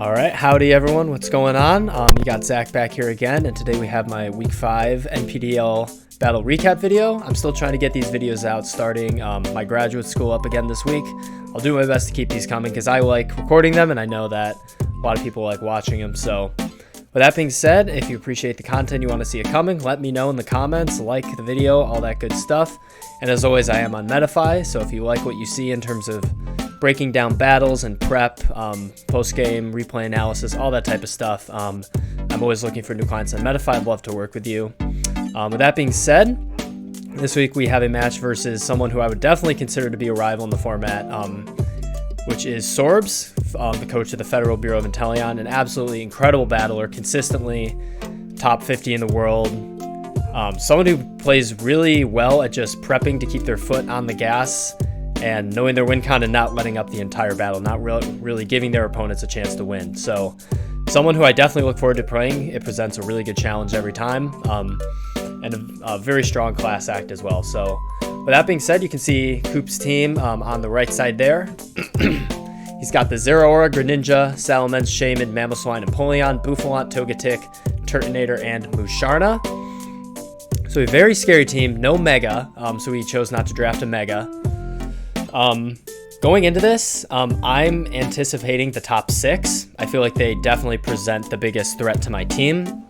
All right, howdy everyone, what's going on? You got Zach back here again, and today we have my Week 5 Npdl battle recap video. I'm still trying to get these videos out, starting my graduate school up again this week. I'll do my best to keep these coming because I like recording them, and I know that a lot of people like watching them. So with that being said, if you appreciate the content, you want to see it coming, let me know in the comments, like the video, all that good stuff. And as always, I am on Metafy, so if you like what you see in terms of breaking down battles and prep, post-game, replay analysis, all that type of stuff, I'm always looking for new clients on Metafy. I'd love to work with you. With that being said, this week we have a match versus someone who I would definitely consider to be a rival in the format, which is Sorbzz, the coach of the Federal Bureau of Intelligence, an absolutely incredible battler, consistently top 50 in the world. Someone who plays really well at just prepping to keep their foot on the gas and knowing their win count and not letting up the entire battle, not really giving their opponents a chance to win. So someone who I definitely look forward to playing. It presents a really good challenge every time, and a very strong class act as well. So with that being said, you can see Coop's team on the right side there. He's got the Zero Aura, Greninja, Salamence, Shaman, Mamoswine, Empoleon, Bouffalant, Togetic, Turtonator, and Musharna. So a very scary team, no Mega, so he chose not to draft a Mega. Going into this, I'm anticipating the top 6. I feel like they definitely present the biggest threat to my team.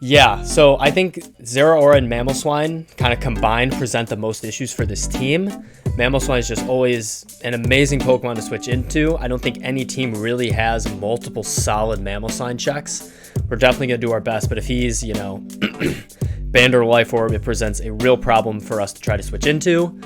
Yeah, so I think Zero Aura and Mamoswine kind of combined present the most issues for this team. Mamoswine is just always an amazing Pokemon to switch into. I don't think any team really has multiple solid Mamoswine checks. We're definitely going to do our best, but if he's, Banned or Life Orb, it presents a real problem for us to try to switch into.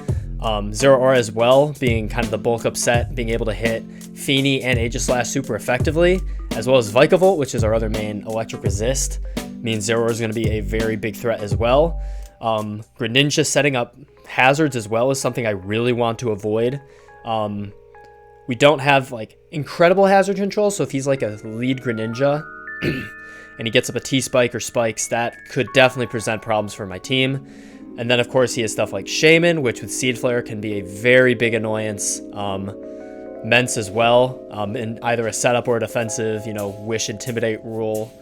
Zero Aura as well, being kind of the bulk up set, being able to hit Feeny and Aegislash super effectively, as well as Vikavolt, which is our other main electric resist, means Zero Aura is going to be a very big threat as well. Greninja setting up hazards as well is something I really want to avoid. We don't have incredible hazard control, so if he's like a lead Greninja and he gets up a T-Spike or Spikes, that could definitely present problems for my team. And then, of course, he has stuff like Shaman, which with Seed Flare can be a very big annoyance. Mence as well, in either a setup or a defensive, Wish Intimidate rule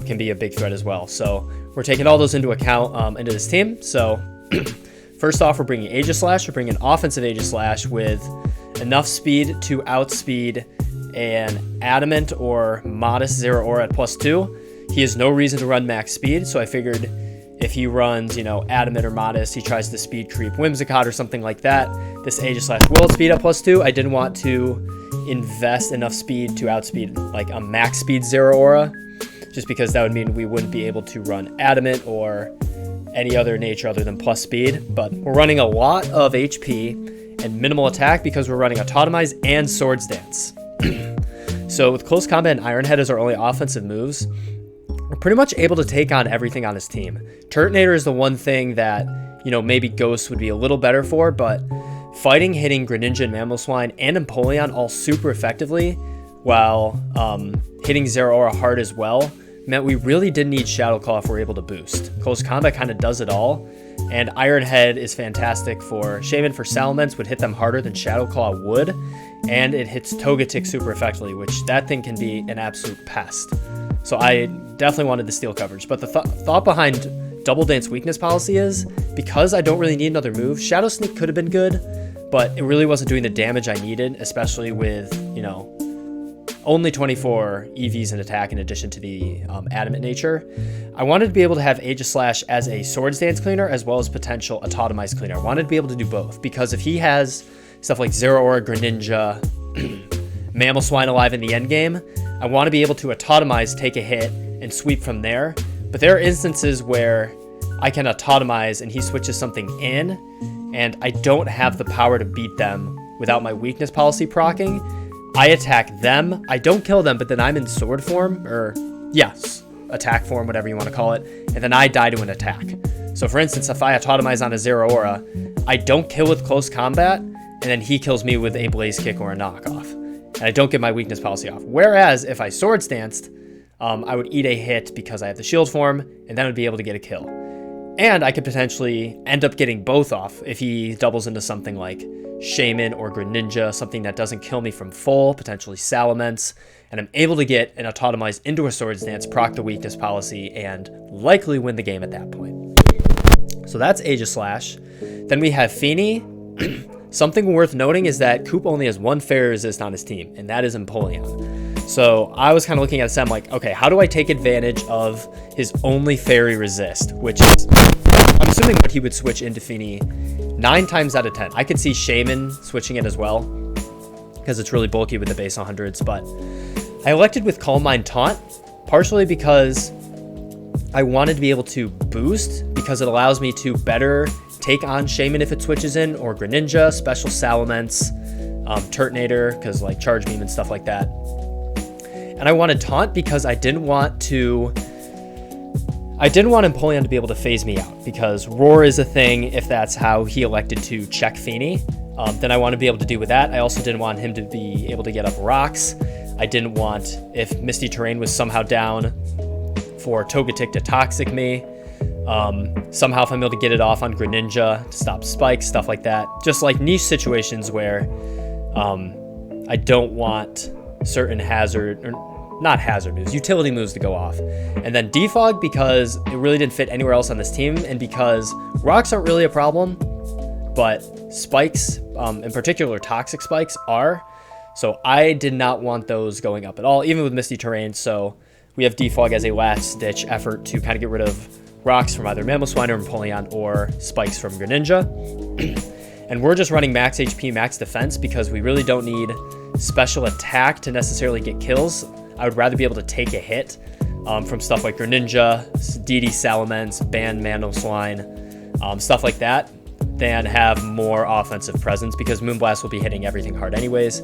can be a big threat as well. So we're taking all those into account into this team. So first off, we're bringing Aegislash. We're bringing offensive Aegislash with enough speed to outspeed an Adamant or Modest Zero Aura at +2. He has no reason to run max speed, so I figured if he runs, Adamant or Modest, he tries to speed creep Whimsicott or something like that. This Aegislash will speed up +2. I didn't want to invest enough speed to outspeed a max speed Zero Aura, just because that would mean we wouldn't be able to run Adamant or any other nature other than plus speed. But we're running a lot of HP and minimal attack because we're running Autotomize and Swords Dance. So with Close Combat and Iron Head as our only offensive moves, we're pretty much able to take on everything on his team. Turtonator is the one thing that, maybe Ghost would be a little better for, but fighting, hitting Greninja and Mamoswine and Empoleon all super effectively, while hitting Zero Aura hard as well, meant we really didn't need Shadow Claw if we're able to boost. Close Combat kind of does it all, and Iron Head is fantastic for Shaman. For Salamence would hit them harder than Shadow Claw would, and it hits Togetic super effectively, which that thing can be an absolute pest. So I definitely wanted the steal coverage, but the thought behind Double Dance weakness policy is, because I don't really need another move, Shadow Sneak could have been good, but it really wasn't doing the damage I needed, especially with, only 24 EVs in attack in addition to the Adamant nature. I wanted to be able to have Aegislash as a Swords Dance cleaner as well as potential Autotomize cleaner. I wanted to be able to do both, because if he has stuff like Zero Aura, Greninja, Mamoswine alive in the end game, I want to be able to Autotomize, take a hit, and sweep from there. But there are instances where I can Autotomize and he switches something in, and I don't have the power to beat them without my weakness policy proccing. I attack them. I don't kill them, but then I'm in sword form, or yes, attack form, whatever you want to call it, and then I die to an attack. So for instance, if I Autotomize on a Zero Aura, I don't kill with Close Combat, and then he kills me with a Blaze Kick or a knockoff, and I don't get my weakness policy off. Whereas if I Swords Danced, I would eat a hit because I have the shield form, and then I would be able to get a kill. And I could potentially end up getting both off if he doubles into something like Shaman or Greninja, something that doesn't kill me from full, potentially Salamence, and I'm able to get an Autotomized into a Swords Dance, proc the weakness policy, and likely win the game at that point. So that's Aegislash. Then we have Feeny. Something worth noting is that Coop only has one Fairy Resist on his team, and that is Empoleon. So I was kind of looking at this, I'm like, okay, how do I take advantage of his only Fairy Resist, which is, I'm assuming what he would switch into Feeny 9 times out of 10. I could see Shaman switching it as well, because it's really bulky with the base 100s, but I elected with Calm Mind Taunt, partially because I wanted to be able to boost, because it allows me to better take on Shaman if it switches in, or Greninja, Special Salamence, Turtonator, because like Charge Beam and stuff like that. And I wanted Taunt because I didn't want Empoleon to be able to phase me out, because Roar is a thing if that's how he elected to check Feeny. Then I want to be able to do with that. I also didn't want him to be able to get up rocks. I didn't want, if Misty Terrain was somehow down, for Togetic to Toxic me. Somehow if I'm able to get it off on Greninja to stop spikes, stuff like that. Just like niche situations where I don't want certain hazard, or not hazard moves, utility moves to go off. And then Defog because it really didn't fit anywhere else on this team, and because rocks aren't really a problem, but spikes, in particular toxic spikes, are. So I did not want those going up at all, even with Misty Terrain. So we have Defog as a last ditch effort to kind of get rid of rocks from either Mamoswine or Empoleon, or spikes from Greninja. And we're just running max HP, max defense, because we really don't need special attack to necessarily get kills. I would rather be able to take a hit from stuff like Greninja, DD Salamence, Ban Mamoswine, stuff like that, than have more offensive presence, because Moonblast will be hitting everything hard anyways.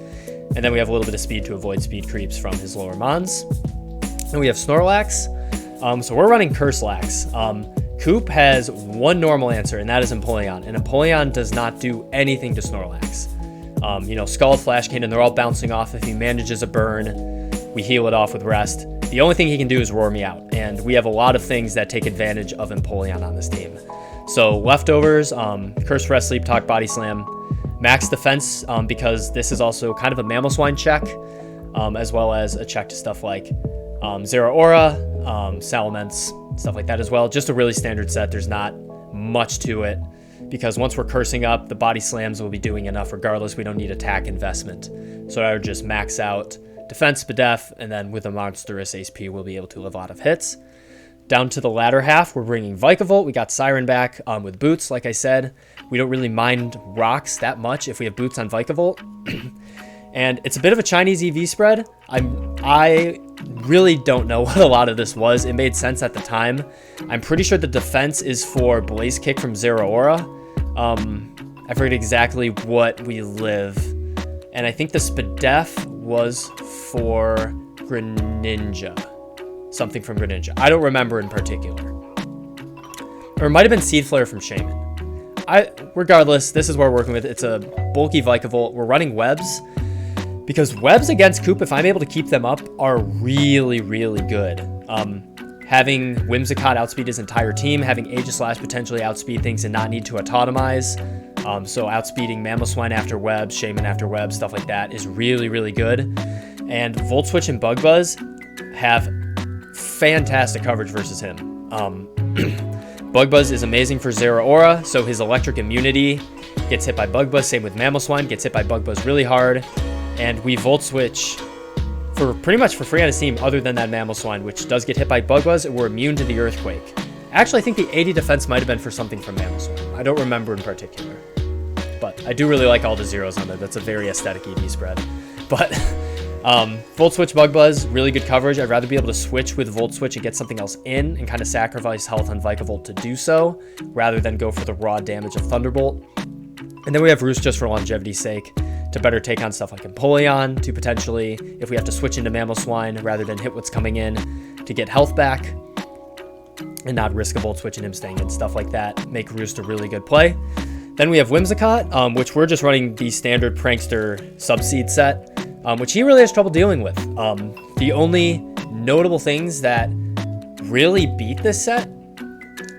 And then we have a little bit of speed to avoid speed creeps from his lower mons. And we have Snorlax. So we're running Curselax. Coop has one normal answer, and that is Empoleon. And Empoleon does not do anything to Snorlax. Scald, Flash Cannon, they're all bouncing off. If he manages a burn, we heal it off with Rest. The only thing he can do is roar me out. And we have a lot of things that take advantage of Empoleon on this team. So leftovers, Curse, Rest, Sleep, Talk, Body Slam. Max defense, because this is also kind of a Mamoswine check, as well as a check to stuff like Zeraora, Salamence, stuff like that as well. Just a really standard set. There's not much to it, because once we're cursing up, the body slams will be doing enough regardless. We don't need attack investment. So I would just max out defense, Bedef, and then with a monstrous HP, we'll be able to live a lot of hits. Down to the latter half, we're bringing Vikavolt. We got Siren back with boots. Like I said, we don't really mind rocks that much if we have boots on Vikavolt. And it's a bit of a Chinese EV spread. I really don't know what a lot of this was. It made sense at the time. I'm pretty sure the defense is for Blaze Kick from Zeraora. I forget exactly what we live. And I think the Spadef was for Greninja. Something from Greninja. I don't remember in particular. Or it might have been Seed Flare from Shaman. Regardless, this is what we're working with. It's a bulky Vikavolt. We're running webs, because webs against Coop, if I'm able to keep them up, are really, really good. Having Whimsicott outspeed his entire team, having Aegislash potentially outspeed things and not need to autotomize. So outspeeding Mamoswine after webs, Shaman after webs, stuff like that is really, really good. And Volt Switch and Bug Buzz have fantastic coverage versus him. Bug Buzz is amazing for Zeraora, so his electric immunity gets hit by Bug Buzz. Same with Mamoswine, gets hit by Bug Buzz really hard. And we Volt Switch for pretty much for free on his team, other than that Mamoswine, which does get hit by Bug Buzz, and we're immune to the Earthquake. Actually, I think the 80 defense might have been for something from Mamoswine. I don't remember in particular. But I do really like all the zeros on there. That's a very aesthetic EV spread. But Volt Switch, Bug Buzz, really good coverage. I'd rather be able to switch with Volt Switch and get something else in and kind of sacrifice health on Vikavolt to do so, rather than go for the raw damage of Thunderbolt. And then we have Roost just for longevity's sake, to better take on stuff like Empoleon, to potentially, if we have to switch into Mamoswine rather than hit what's coming in, to get health back and not risk a Volt Switch and him staying in, stuff like that. Make Roost a really good play. Then we have Whimsicott, which we're just running the standard Prankster Subseed set, which he really has trouble dealing with. The only notable things that really beat this set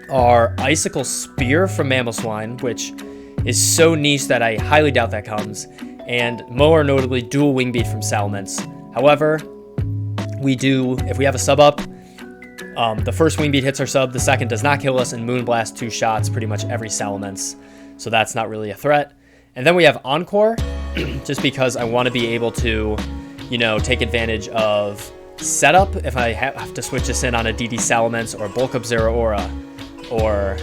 are Icicle Spear from Mamoswine, which is so niche that I highly doubt that comes, and more notably Dual Wing Beat from Salamence. However, if we have a sub up, the first Wing Beat hits our sub, the second does not kill us, and Moonblast 2 shots pretty much every Salamence, so that's not really a threat. And then we have Encore, just because I want to be able to, take advantage of setup if I have to switch this in on a DD Salamence or Bulk Up Zeraora, or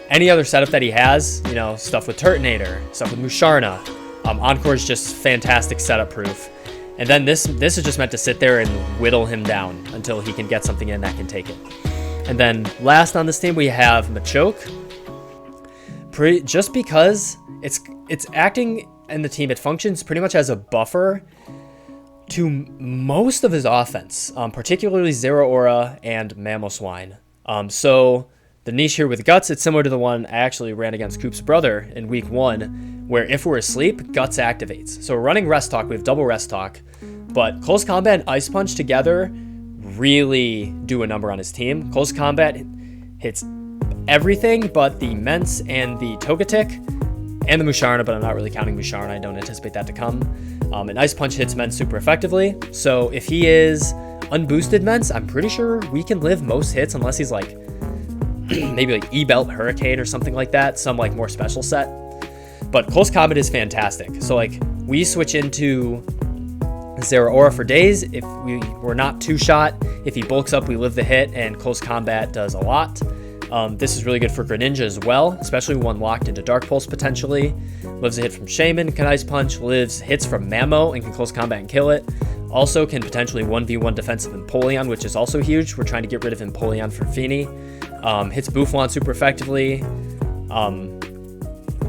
any other setup that he has, stuff with Turtonator, stuff with Musharna. Encore is just fantastic setup proof. And then this is just meant to sit there and whittle him down until he can get something in that can take it. And then last on this team, we have Machoke. Just because it's acting in the team, it functions pretty much as a buffer to most of his offense, particularly Zeraora and Mamoswine. So the niche here with Guts, it's similar to the one I actually ran against Coop's brother in week 1, where if we're asleep, Guts activates. So we're running Rest Talk, we have double Rest Talk, but Close Combat and Ice Punch together really do a number on his team. Close Combat hits everything but the Mence and the Togetic and the Musharna, but I'm not really counting Musharna. I don't anticipate that to come. And Ice Punch hits Mence super effectively. So if he is unboosted Mence, I'm pretty sure we can live most hits unless he's like maybe like E-Belt Hurricane or something like that, some like more special set. But Close Combat is fantastic. So like we switch into Zeraora for days. If we're not 2-shot, if he bulks up, we live the hit, and Close Combat does a lot. This is really good for Greninja as well, especially when locked into Dark Pulse potentially. Lives a hit from Shaman, can Ice Punch, lives hits from Mamo and can Close Combat and kill it. Also can potentially 1v1 defensive Empoleon, which is also huge. We're trying to get rid of Empoleon for Feeny. Hits Boufflant super effectively.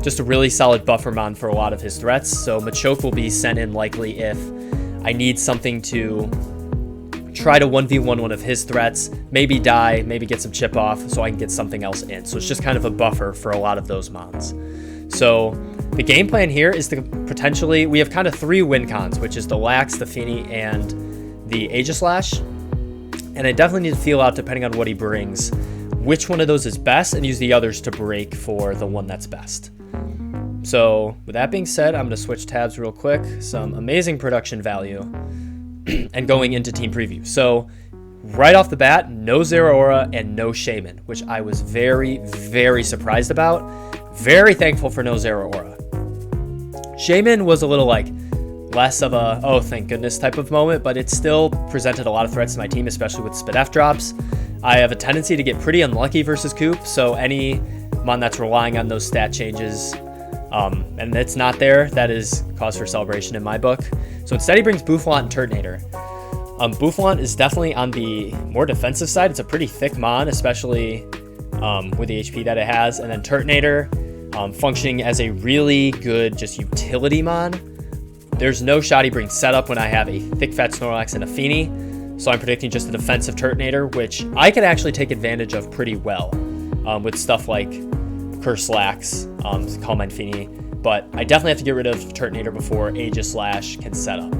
Just a really solid buffer mon for a lot of his threats. So Machoke will be sent in likely if I need something to try to 1v1 one of his threats, maybe die, maybe get some chip off so I can get something else in. So it's just kind of a buffer for a lot of those mons. So the game plan here is to potentially, we have kind of 3 win cons, which is the Lax, the Feeny, and the Aegislash. And I definitely need to feel out, depending on what he brings, which one of those is best, and use the others to break for the one that's best. So with that being said, I'm going to switch tabs real quick. Some amazing production value and going into team preview. So right off the bat, no Zeraora and no Shaman, which I was very, very surprised about. Very thankful for no Zeraora. Shaman was a little like less of a, oh, thank goodness type of moment, but it still presented a lot of threats to my team, especially with Spidef drops. I have a tendency to get pretty unlucky versus Coop, so any mon that's relying on those stat changes and it's not there, that is cause for celebration in my book. So instead he brings Boufflant and Turtonator. Boufflant is definitely on the more defensive side. It's a pretty thick mon, especially with the HP that it has. And then Turtonator functioning as a really good just utility mon. There's no shot he brings setup when I have a thick fat Snorlax and a Feeny. So I'm predicting just a defensive Turtonator, which I could actually take advantage of pretty well with stuff like Curslax, Calm Mind Feeny, but I definitely have to get rid of Turtonator before Aegislash can set up.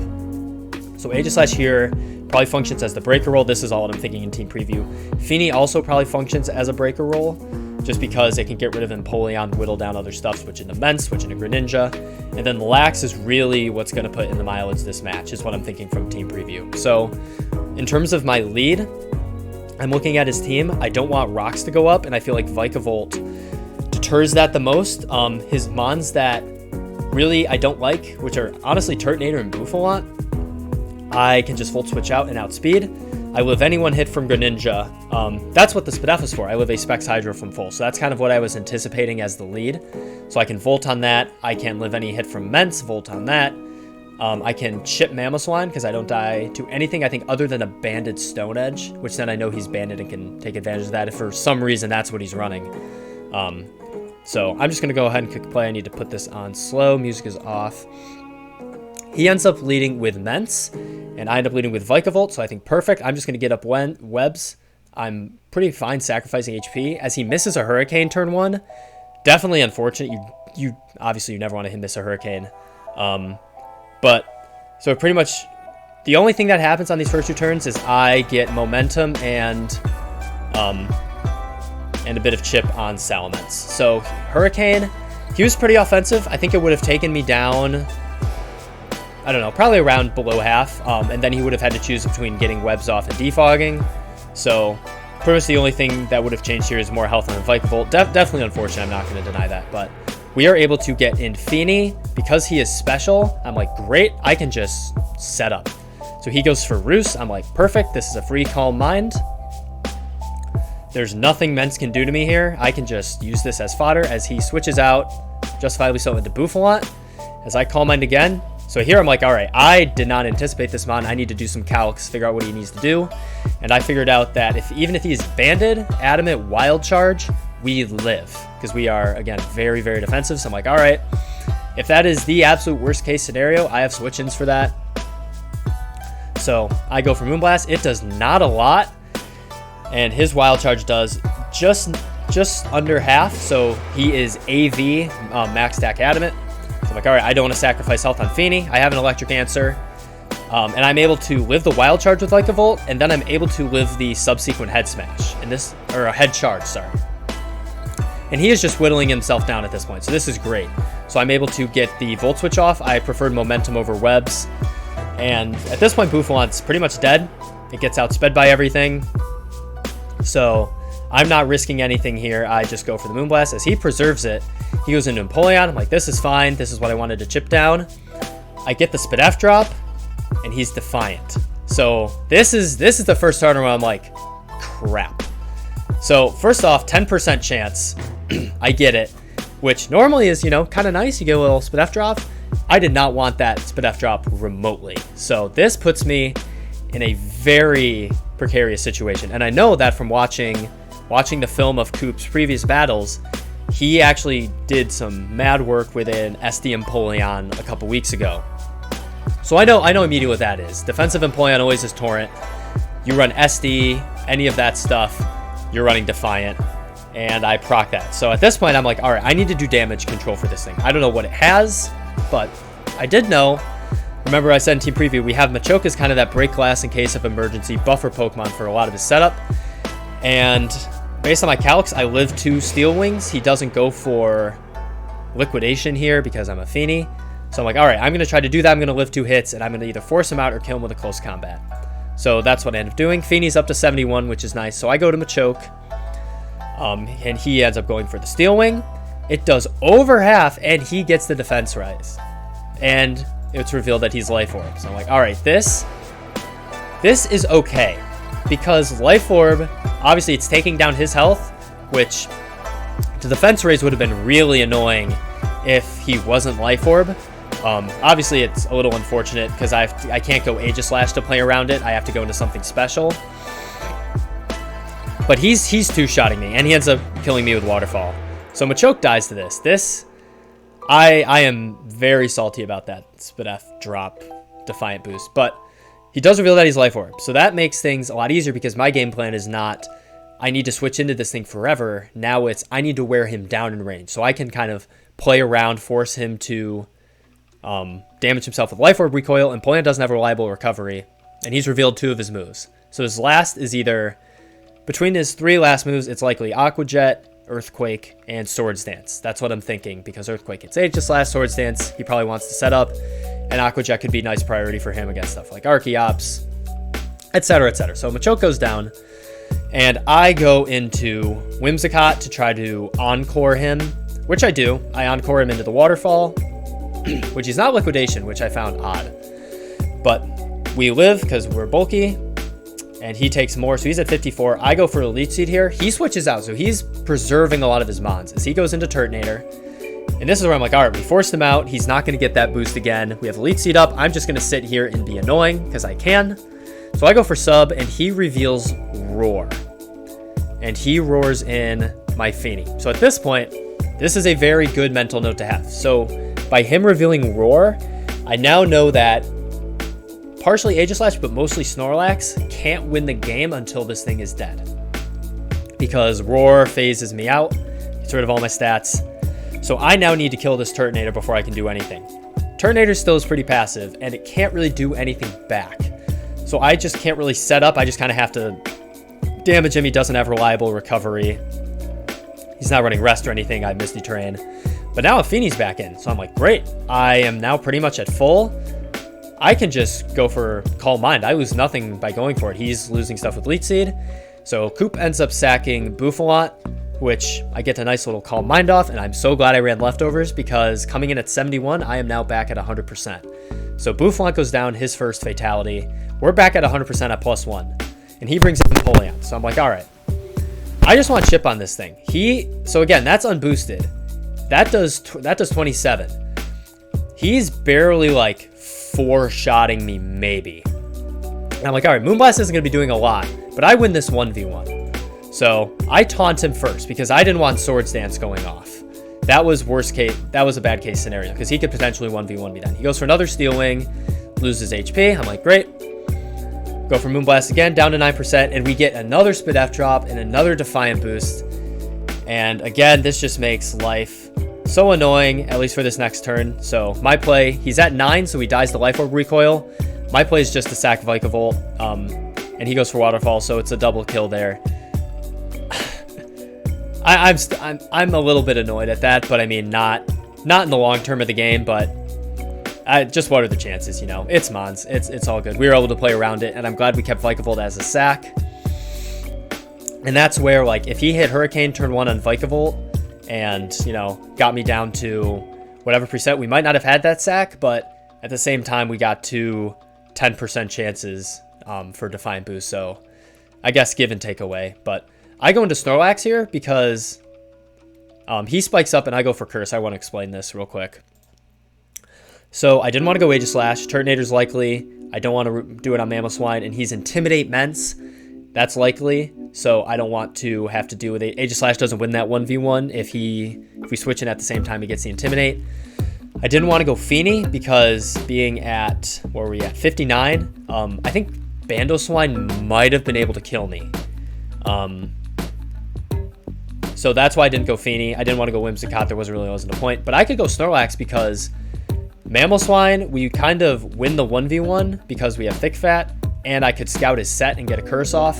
So Aegislash here probably functions as the breaker roll. This is all what I'm thinking in team preview. Feeny also probably functions as a breaker roll, just because it can get rid of Empoleon, whittle down other stuff, switch into Mence, switch into Greninja, and then Lax is really what's going to put in the mileage this match, is what I'm thinking from team preview. So in terms of my lead, I'm looking at his team. I don't want Rocks to go up, and I feel like Vikavolt deters that the most. His mons that really I don't like, which are honestly Turtonator and Boufflant, I can just Volt Switch out and outspeed. I live any one hit from Greninja. That's what the Spidef is for. I live a Specs Hydro from full, so that's kind of what I was anticipating as the lead. So I can Volt on that. I can live any hit from Mence, Volt on that. I can chip Mamoswine because I don't die to anything, I think, other than a banded Stone Edge, which then I know he's banded and can take advantage of that if for some reason that's what he's running. So I'm just going to go ahead and click play. I need to put this on slow. Music is off. He ends up leading with Mence, and I end up leading with Vikavolt, so I think perfect. I'm just going to get up webs. I'm pretty fine sacrificing HP. As he misses a Hurricane turn 1, definitely unfortunate. You obviously you never want to hit miss a Hurricane. But so pretty much the only thing that happens on these first 2 turns is I get momentum and and a bit of chip on Salamence. So Hurricane, he was pretty offensive. I think it would have taken me down, I don't know, probably around below half. And then he would have had to choose between getting webs off and defogging. So pretty much the only thing that would have changed here is more health on Vikavolt. Definitely unfortunate, I'm not going to deny that. But we are able to get Infini. Because he is special, I'm like, great, I can just set up. So he goes for Roost. I'm like, perfect, this is a free Calm Mind. There's nothing Mence can do to me here. I can just use this as fodder as he switches out, justifiably so, into Bouffalant. As I Calm Mind again. So here I'm like, all right, I did not anticipate this mon. I need to do some calcs, figure out what he needs to do. And I figured out that even if he is banded, adamant, wild charge, we live. Because we are, again, very, very defensive. So I'm like, all right, if that is the absolute worst case scenario, I have switch-ins for that. So I go for Moonblast. It does not a lot. And his wild charge does just under half. So he is AV, max stack adamant. So I'm like, all right, I don't want to sacrifice health on Feeny. I have an electric answer. And I'm able to live the wild charge with Vikavolt, and then I'm able to live the subsequent head smash. Or a head charge, sorry. And he is just whittling himself down at this point. So this is great. So I'm able to get the Volt Switch off. I preferred momentum over webs. And at this point, Bouffalant's pretty much dead. It gets outsped by everything. So I'm not risking anything here. I just go for the Moonblast. As he preserves it, he goes into Empoleon. I'm like, this is fine. This is what I wanted to chip down. I get the Spadef drop, and he's Defiant. So this is the first starter where I'm like, crap. So first off, 10% chance I get it, which normally is, kind of nice. You get a little Spadef drop. I did not want that Spadef drop remotely. So this puts me in a very precarious situation. And I know that from watching the film of Coop's previous battles, he actually did some mad work with an SD Empoleon a couple weeks ago. So I know immediately what that is. Defensive Empoleon always is Torrent. You run SD, any of that stuff, you're running Defiant, and I proc that. So at this point, I'm like, all right, I need to do damage control for this thing. I don't know what it has, but I did know. Remember I said in team preview, we have Machoke as kind of that break glass in case of emergency buffer Pokemon for a lot of his setup. And based on my calcs, I live 2 Steel Wings. He doesn't go for Liquidation here because I'm a Feeny. So I'm like, all right, I'm going to try to do that. I'm going to live 2 hits, and I'm going to either force him out or kill him with a close combat. So that's what I end up doing. Feeny's up to 71, which is nice. So I go to Machoke, and he ends up going for the Steel Wing. It does over half, and he gets the defense rise. And it's revealed that he's Life Orb. So I'm like, all right, this is okay. Because Life Orb, obviously it's taking down his health, which the defense raise would have been really annoying if he wasn't Life Orb. Obviously it's a little unfortunate because I can't go Aegislash to play around it. I have to go into something special. But he's two-shotting me, and he ends up killing me with Waterfall. So Machoke dies to this. I am very salty about that Spadef drop Defiant boost, but he does reveal that he's Life Orb. So that makes things a lot easier because my game plan is not, I need to switch into this thing forever. Now it's, I need to wear him down in range. So I can kind of play around, force him to damage himself with Life Orb recoil, and Empoleon doesn't have reliable recovery, and he's revealed 2 of his moves. So his last is either, between his 3 last moves, it's likely Aqua Jet, Earthquake, and Swords Dance. That's what I'm thinking, because Earthquake gets Aegislash, Swords Dance, he probably wants to set up, and Aqua Jet could be a nice priority for him against stuff like Archeops, etc., etc. So Machoke goes down, and I go into Whimsicott to try to Encore him, which I do. I Encore him into the Waterfall, which is not Liquidation, which I found odd. But we live because we're bulky, and he takes more, so he's at 54. I go for a Leech Seed here. He switches out, so he's preserving a lot of his mons as he goes into Turtonator. And this is where I'm like, all right, we forced him out. He's not going to get that boost again. We have a Leech Seed up. I'm just going to sit here and be annoying because I can. So I go for sub, and he reveals Roar. And he roars in my Feeny. So at this point, this is a very good mental note to have. So by him revealing Roar, I now know that partially Aegislash, but mostly Snorlax can't win the game until this thing is dead. Because Roar phases me out, gets rid of all my stats. So I now need to kill this Turtonator before I can do anything. Turtonator still is pretty passive, and it can't really do anything back. So I just can't really set up. I just kind of have to damage him. He doesn't have reliable recovery. He's not running Rest or anything. I Misty Terrain. But now Feeney's back in. So I'm like, great. I am now pretty much at full. I can just go for Calm Mind. I lose nothing by going for it. He's losing stuff with Leech Seed. So Coop ends up sacking Bouffalant, which I get a nice little Calm Mind off. And I'm so glad I ran Leftovers because coming in at 71, I am now back at 100%. So Bouffalant goes down his first Fatality. We're back at 100% at +1. And he brings up Napoleon. So I'm like, all right. I just want chip on this thing. So again, that's unboosted. That does 27. He's barely like 4-shotting me maybe. And I'm like, all right, Moonblast isn't going to be doing a lot, but I win this 1v1. So I taunt him first because I didn't want Swords Dance going off. That was worst case. That was a bad case scenario because he could potentially 1v1 me then. He goes for another Steel Wing, loses HP. I'm like, great. Go for Moonblast again, down to 9%, and we get another Spadef drop and another Defiant boost. And again, this just makes life so annoying, at least for this next turn. So my play, he's at 9, so he dies the Life Orb recoil. My play is just to sack Vikavolt, and he goes for Waterfall, so it's a double kill there. I'm a little bit annoyed at that, but I mean, not in the long term of the game, but just what are the chances, you know? It's Mons. It's all good. We were able to play around it, and I'm glad we kept Vikavolt as a sack. And that's where, like, if he hit Hurricane turn 1 on Vikavolt and, you know, got me down to whatever preset, we might not have had that sack, but at the same time, we got 2 10% chances for Defiant Boost. So I guess give and take away. But I go into Snorlax here because he spikes up and I go for Curse. I want to explain this real quick. So I didn't want to go Aegislash. Turtonator's likely. I don't want to do it on Mamoswine, and he's Intimidate Mence. That's likely. So I don't want to have to deal with it. Aegislash doesn't win that 1v1 if we switch in at the same time he gets the Intimidate. I didn't want to go Feeney because being at, where were we at, 59, I think Bandoswine might have been able to kill me. So that's why I didn't go Feeney. I didn't want to go Whimsicott. There wasn't a point. But I could go Snorlax because Mamoswine, we kind of win the 1v1 because we have Thick Fat, and I could scout his set and get a Curse off.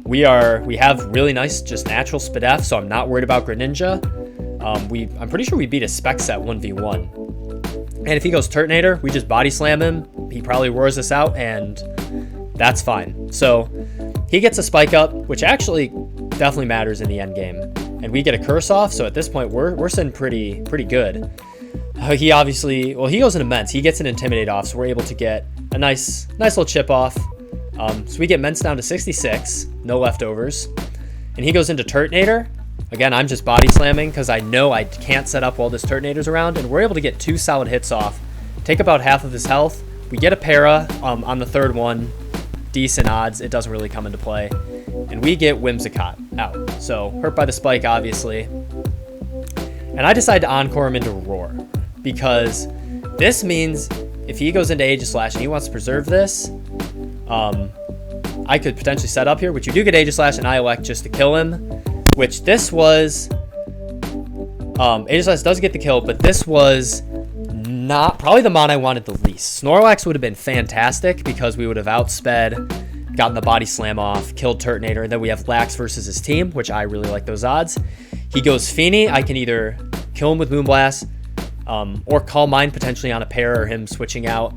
We have really nice just natural Spadef, so I'm not worried about Greninja. I'm pretty sure we beat a Spec set 1v1. And if he goes Turtonator, we just body slam him. He probably roars us out, and that's fine. So he gets a Spike Up, which actually definitely matters in the end game. And we get a Curse off, so at this point we're sitting pretty good. He obviously, well, he goes into Mence. He gets an Intimidate off, so we're able to get a nice little chip off. So we get Mence down to 66, no leftovers. And he goes into Turtonator. Again, I'm just body slamming because I know I can't set up while this Turtonator's around. And we're able to get 2 solid hits off, take about half of his health. We get a Para on the third one. Decent odds. It doesn't really come into play. And we get Whimsicott out. So hurt by the Spike, obviously. And I decide to Encore him into Roar, because this means if he goes into Aegislash and he wants to preserve this, I could potentially set up here, which you do get Aegislash, and I elect just to kill him, which this was, Aegislash does get the kill, but this was not, probably the mon I wanted the least. Snorlax would have been fantastic because we would have outsped, gotten the body slam off, killed Turtonator, and then we have Lax versus his team, which I really like those odds. He goes Feeney. I can either kill him with Moonblast, or Calm Mind potentially on a pair, or him switching out.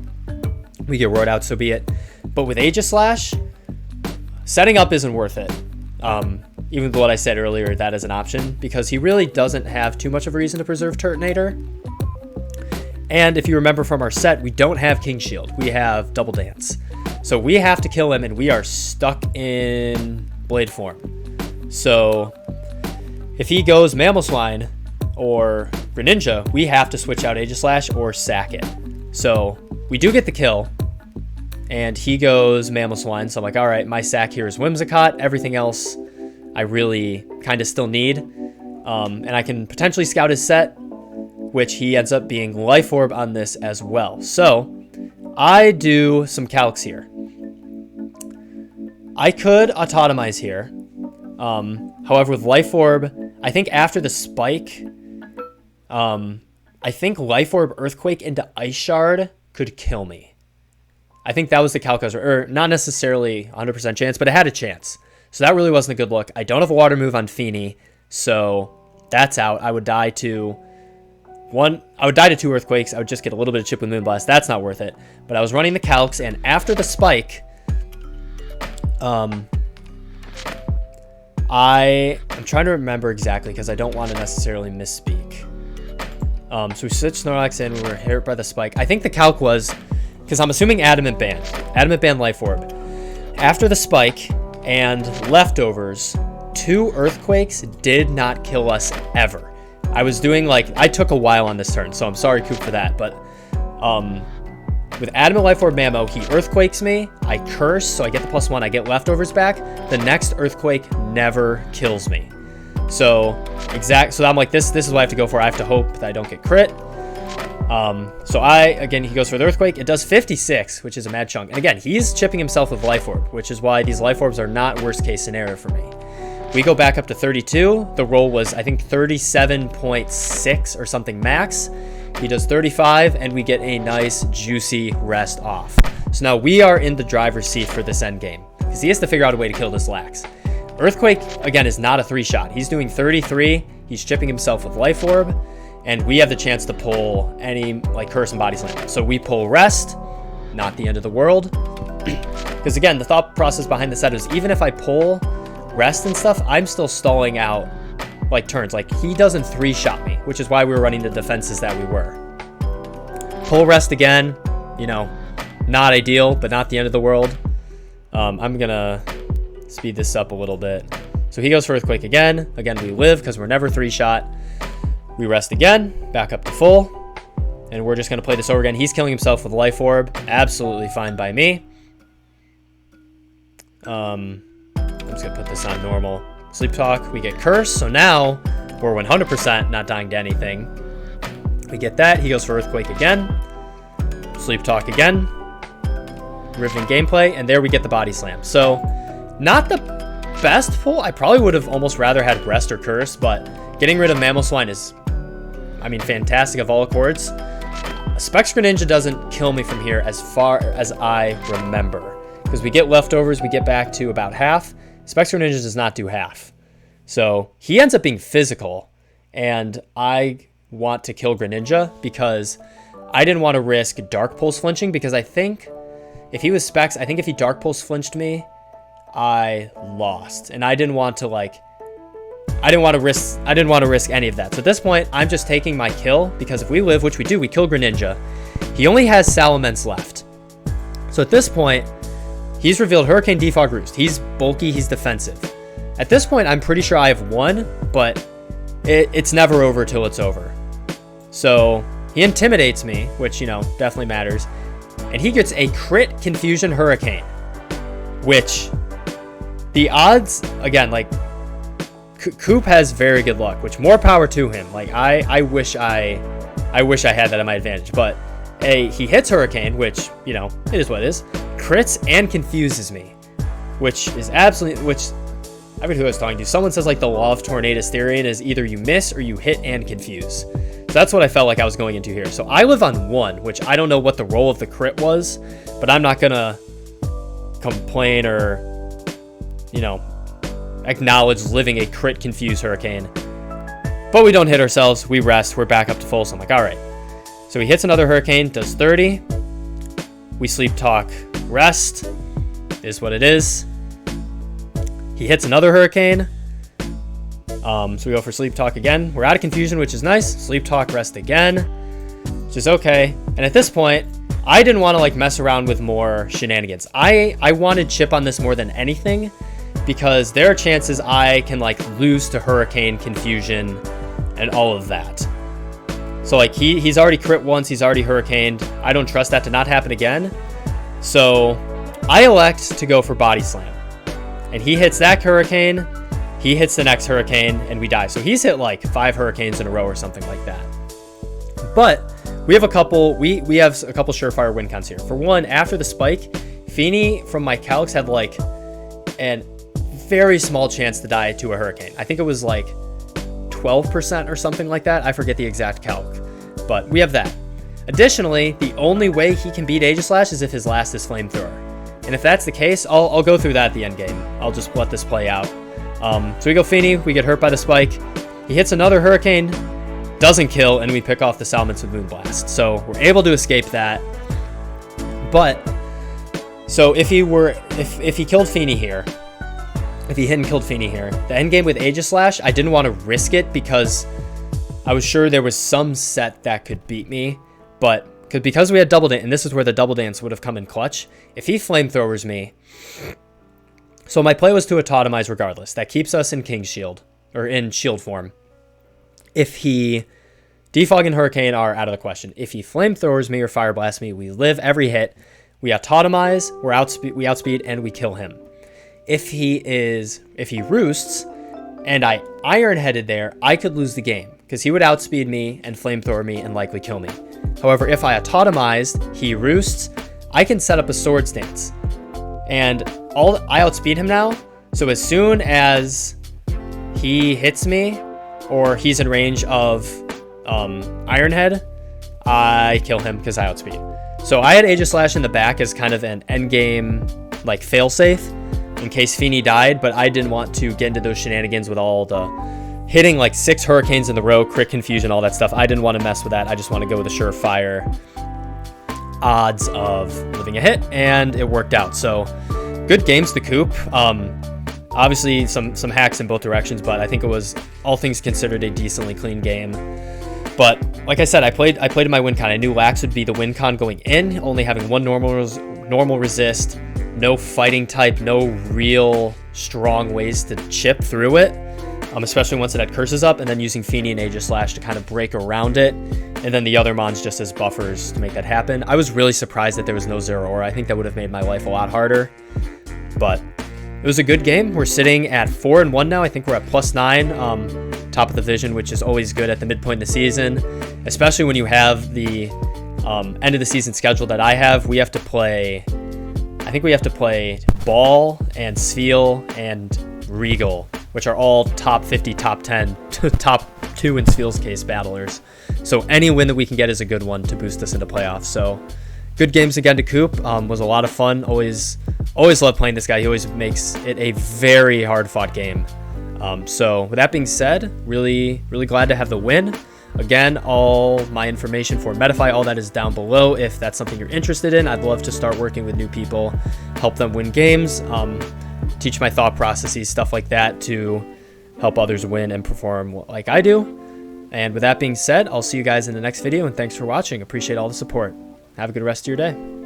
We get roared out, so be it. But with Aegislash, setting up isn't worth it. Even though what I said earlier, that is an option, because he really doesn't have too much of a reason to preserve Turtonator. And if you remember from our set, we don't have King Shield. We have Double Dance. So we have to kill him, and we are stuck in Blade form. So if he goes Mamoswine or Greninja, we have to switch out Aegislash or sack it. So we do get the kill, and he goes Mamoswine. So I'm like, all right, my sack here is Whimsicott. Everything else I really kind of still need. And I can potentially scout his set, which he ends up being Life Orb on this as well. So I do some calcs here. I could Autotomize here. However, with Life Orb, I think after the Spike, I think Life Orb Earthquake into Ice Shard could kill me. I think that was the calc, or not necessarily 100% chance, but it had a chance. So that really wasn't a good look. I don't have a Water move on Feeney. So that's out. I would die to two Earthquakes. I would just get a little bit of chip with Moonblast. That's not worth it. But I was running the Calcs, and after the spike, I'm trying to remember exactly because I don't want to necessarily misspeak. So we switched Snorlax in. We were hit by the spike. I think the calc was, because I'm assuming Adamant Band Life Orb. After the spike and leftovers, 2 Earthquakes did not kill us ever. I was doing I took a while on this turn, so I'm sorry, Coop, for that. But with Adamant Life Orb Mammo, he Earthquakes me. I curse, so I get the +1. I get leftovers back. The next Earthquake never kills me. So I'm like, this is what I have to go for. I have to hope that I don't get crit. So again, he goes for the Earthquake. It does 56, which is a mad chunk. And again, he's chipping himself with Life Orb, which is why these Life Orbs are not worst case scenario for me. We go back up to 32. The roll was, I think, 37.6 or something max. He does 35, and we get a nice, juicy rest off. So now we are in the driver's seat for this end game, because he has to figure out a way to kill this Lax. Earthquake, again, is not a 3-shot. He's doing 33. He's chipping himself with Life Orb, and we have the chance to pull any, Curse and Body Slam. So we pull Rest, not the end of the world. Because, again, the thought process behind the set is even if I pull Rest and stuff, I'm still stalling out, turns. He doesn't 3-shot me, which is why we were running the defenses that we were. Pull Rest again, not ideal, but not the end of the world. I'm going to speed this up a little bit. So he goes for Earthquake again. Again, we live because we're never 3-shot. We rest again, back up to full, and we're just going to play this over again. He's killing himself with Life Orb. Absolutely fine by me. I'm just going to put this on normal. Sleep Talk, we get Curse, so now we're 100% not dying to anything. We get that. He goes for Earthquake again. Sleep Talk again. Riveting gameplay, and there we get the Body Slam. So not the best pull. I probably would have almost rather had Rest or Curse, but getting rid of Mamoswine is, fantastic of all accords. Specs Greninja doesn't kill me from here as far as I remember, because we get leftovers, we get back to about half. Specs Greninja does not do half. So he ends up being physical, and I want to kill Greninja because I didn't want to risk Dark Pulse flinching, because I think if he was Specs, I think if he Dark Pulse flinched me, I lost, and I didn't want to risk any of that. So at this point, I'm just taking my kill, because if we live, which we do, we kill Greninja. He only has Salamence left. So at this point, he's revealed Hurricane, Defog, Roost. He's bulky, he's defensive. At this point, I'm pretty sure I have won, but it's never over till it's over. So he intimidates me, which, definitely matters. And he gets a crit Confusion Hurricane, which the odds, again, Coop has very good luck, which more power to him. I wish I had that at my advantage, but he hits Hurricane, which, it is what it is, crits and confuses me, which is absolutely, I forget who I was talking to. Someone says the law of Tornadus Therian is either you miss or you hit and confuse. So that's what I felt like I was going into here. So I live on 1, which I don't know what the roll of the crit was, but I'm not gonna complain or, acknowledge living a crit confuse Hurricane. But we don't hit ourselves, we rest, we're back up to full, so I'm like, alright. So he hits another Hurricane, does 30. We Sleep Talk, rest, is what it is. He hits another Hurricane. So we go for Sleep Talk again. We're out of confusion, which is nice. Sleep Talk, rest again, which is okay. And at this point, I didn't want to mess around with more shenanigans. I wanted chip on this more than anything, because there are chances I can lose to Hurricane, Confusion, and all of that. So he's already crit once, he's already Hurricaned. I don't trust that to not happen again. So I elect to go for Body Slam. And he hits that Hurricane, he hits the next Hurricane, and we die. So he's hit 5 Hurricanes in a row or something like that. But we have a couple surefire win cons here. For one, after the spike, Feeny from my calcs had an very small chance to die to a Hurricane. I think it was 12% or something like that. I forget the exact calc, but we have that. Additionally, the only way he can beat Aegislash is if his last is Flamethrower. And if that's the case, I'll go through that at the end game. I'll just let this play out. So we go Feeny, we get hurt by the spike. He hits another Hurricane, doesn't kill, and we pick off the Salamence with Moonblast. So we're able to escape that. But, so if he killed Feeny here, if he hit and killed Feeny here, the end game with Aegislash, I didn't want to risk it because I was sure there was some set that could beat me. But because we had Double Dance, and this is where the Double Dance would have come in clutch, if he Flamethrowers me, so my play was to Autotomize regardless. That keeps us in King's Shield, or in Shield form. If he Defog and Hurricane are out of the question. If he Flamethrowers me or Fire Blast me, we live every hit. We Autotomize, we outspeed, and we kill him. If he roosts, and I Iron Headed there, I could lose the game, because he would outspeed me and Flamethrower me and likely kill me. However, if I Autotomized, he roosts, I can set up a Swords Dance. And I outspeed him now, so as soon as he hits me, or he's in range of Iron Head, I kill him because I outspeed. So I had Aegislash in the back as kind of an endgame, like, failsafe in case Feeny died, but I didn't want to get into those shenanigans with all the hitting like 6 Hurricanes in the row, crit confusion, all that stuff. I didn't want to mess with that. I just want to go with a surefire odds of living a hit, and it worked out. So good games to Coop. Obviously some hacks in both directions, but I think it was, all things considered, a decently clean game. But like I said, I played in my win con. I knew Lax would be the win con going in, only having one normal resist, no fighting type, no real strong ways to chip through it, especially once it had curses up, and then using Feeny and Aegislash to kind of break around it, and then the other mons just as buffers to make that happen. I was really surprised that there was no Zero Aura. I think that would have made my life a lot harder, but it was a good game. We're sitting at 4-1 now. I think we're at +9, top of the division, which is always good at the midpoint of the season, especially when you have the end of the season schedule that I have. We have to play, I think we have to play Ball and Sveal and Regal, which are all top 50, top 10, top 2 in Sveal's case battlers. So any win that we can get is a good one to boost us into playoffs. So good games again to Coop. Was a lot of fun. Always love playing this guy. He always makes it a very hard fought game. So with that being said, really glad to have the win. Again, all my information for Metafy, all that is down below. If that's something you're interested in, I'd love to start working with new people, help them win games, teach my thought processes, stuff like that, to help others win and perform like I do. And with that being said, I'll see you guys in the next video, and thanks for watching. Appreciate all the support. Have a good rest of your day.